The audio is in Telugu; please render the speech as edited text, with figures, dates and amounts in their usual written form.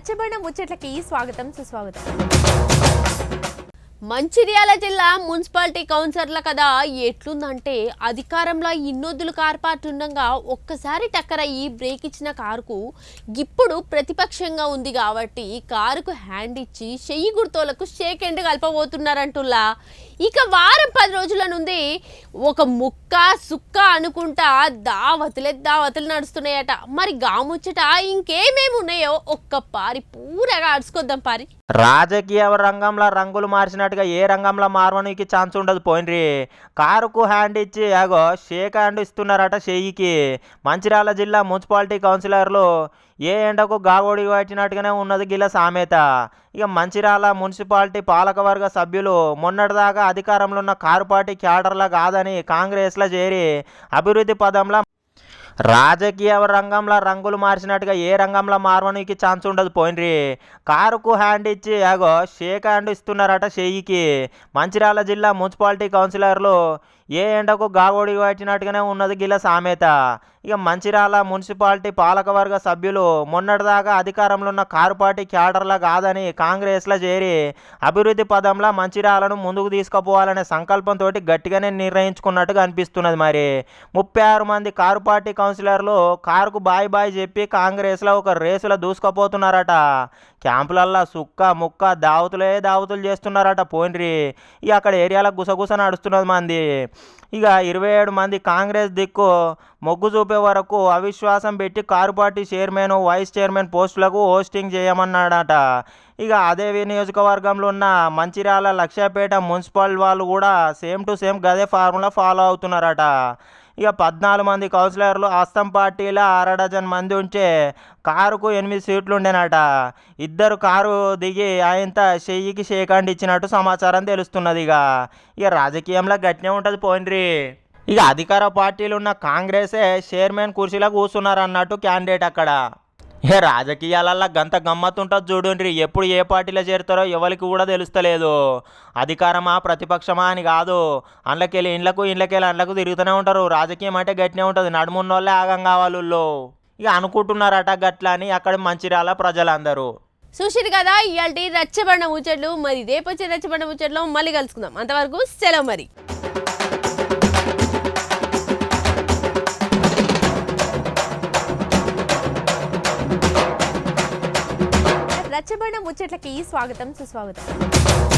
రచ్చబండ ముచ్చట్లకి స్వాగతం సుస్వాగతం. మంచిర్యాల జిల్లా మున్సిపాలిటీ కౌన్సిలర్ల కదా ఎట్లుందంటే అధికారంలో ఇన్నొద్దులు కార్పాటుండగా ఒక్కసారి టక్కరయ్యి బ్రేక్ ఇచ్చిన కారుకు ఇప్పుడు ప్రతిపక్షంగా ఉంది కాబట్టి కారుకు హ్యాండ్ ఇచ్చి చెయ్యి గుర్తోలకు షేక్ హ్యాండ్ కలపబోతున్నారంటుల్లా. ఇక వారం 10 రోజుల నుండి ఒక ముక్క సుక్క అనుకుంటా దావతులు నడుస్తున్నాయట. మరి గాముచ్చట ఇంకేమేమి ఉన్నాయో ఒక్క పారి పూరగా అడుచుకొద్దాం పారి. రాజకీయ రంగంలో రంగులు మార్చినట్టుగా ఏ రంగంలో మారవనికి ఛాన్స్ ఉండదు. పోయినరి కారుకు హ్యాండ్ ఇచ్చి అగో షేక్ హ్యాండ్ ఇస్తున్నారట చెయ్యికి. మంచిర్యాల జిల్లా మున్సిపాలిటీ కౌన్సిలర్లు ఏ ఎండకు గాగోడి పట్టినట్టుగానే ఉన్నది గిల సామెత. ఇక మంచిర్యాల మున్సిపాలిటీ పాలకవర్గ సభ్యులు మొన్నటిదాకా అధికారంలో ఉన్న కారు పార్టీ క్యాడర్లా కాదని కాంగ్రెస్లో చేరి అభివృద్ధి పదంలో రాజకీయ రంగంలో రంగులు మార్చినట్టుగా ఏ రంగంలో మారవనికి ఛాన్స్ ఉండదు. పోయినరి కారుకు హ్యాండ్ ఇచ్చి అగో షేక్ హ్యాండ్ ఇస్తున్నారట చెయ్యికి. మంచిర్యాల జిల్లా మున్సిపాలిటీ కౌన్సిలర్లు ఏ ఎండకు గాగోడి పట్టినట్టుగానే ఉన్నది గిల సామెత. ఇక మంచిర్యాల మున్సిపాలిటీ పాలకవర్గ సభ్యులు మొన్నటిదాకా అధికారంలో ఉన్న కారు పార్టీ క్యాడర్లా కాదని కాంగ్రెస్లో చేరి అభివృద్ధి పదంలో మంచిర్యాలను ముందుకు తీసుకుపోవాలనే సంకల్పంతో గట్టిగానే నిర్ణయించుకున్నట్టుగా అనిపిస్తున్నది. మరి 36 మంది కారు పార్టీ కౌన్సిలర్లు కారుకు బాయ్ చెప్పి కాంగ్రెస్లో ఒక రేసులో దూసుకుపోతున్నారట. క్యాంపులల్లో సుక్క ముక్క దావతులు చేస్తున్నారట. పోయినరి ఇక అక్కడ ఏరియాలో గుసగుస నడుస్తున్నది మంది. ఇక 27 మంది కాంగ్రెస్ దిక్కు మొగ్గు చూపే వరకు అవిశ్వాసం పెట్టి car party chairman vice chairman పోస్టులకు హోస్టింగ్ చేయమన్నాడట. ఇక అదే నియోజకవర్గంలో ఉన్న మంచిర్యాల లక్ష్యాపేట మున్సిపల్ వాళ్ళు కూడా సేమ్ టు సేమ్ గదే ఫార్ములా ఫాలో అవుతున్నారట. ఇక 14 మంది కౌన్సిలర్లు అస్తం పార్టీలో 6 డజన్ మంది ఉంటే కారుకు 8 సీట్లు ఉండేనట. 2 కారు దిగి ఆయనంత చెయ్యికి షేక్ హ్యాండ్ ఇచ్చినట్టు సమాచారం తెలుస్తున్నది. ఇక రాజకీయంలో గట్టినే ఉంటుంది. పోయినరి ఇక అధికార పార్టీలు ఉన్న కాంగ్రెసే చైర్మన్ కుర్చీలో కూర్చున్నారు అన్నట్టు క్యాండిడేట్ అక్కడ. ఇక రాజకీయాలల్లో గంత గమ్మత్తుంటుంది చూడండి. ఎప్పుడు ఏ పార్టీలో చేరుతారో ఎవరికి కూడా తెలుస్తలేదు. అధికారమా ప్రతిపక్షమా అని కాదు, అందులోకెళ్ళి ఇండ్లకెళ్ళి అండ్లకు తిరుగుతూనే ఉంటారు. రాజకీయం అంటే గట్టినే ఉంటుంది. నడుమున్నోళ్ళే ఆగం కావాళ్ళు ఇక అనుకుంటున్నారట గట్లా అని అక్కడ మంచిర్యాల ప్రజలందరూ. చూసిరు కదా ఇయాల్టి రచ్చబండ ముచ్చట్లు. మరి రేపొచ్చే రచ్చబండ ముచ్చట్లో మళ్ళీ కలుసుకుందాం. అంతవరకు సెలవు మరి. రచ్చబండ ముచ్చట్లకి స్వాగతం సుస్వాగతం.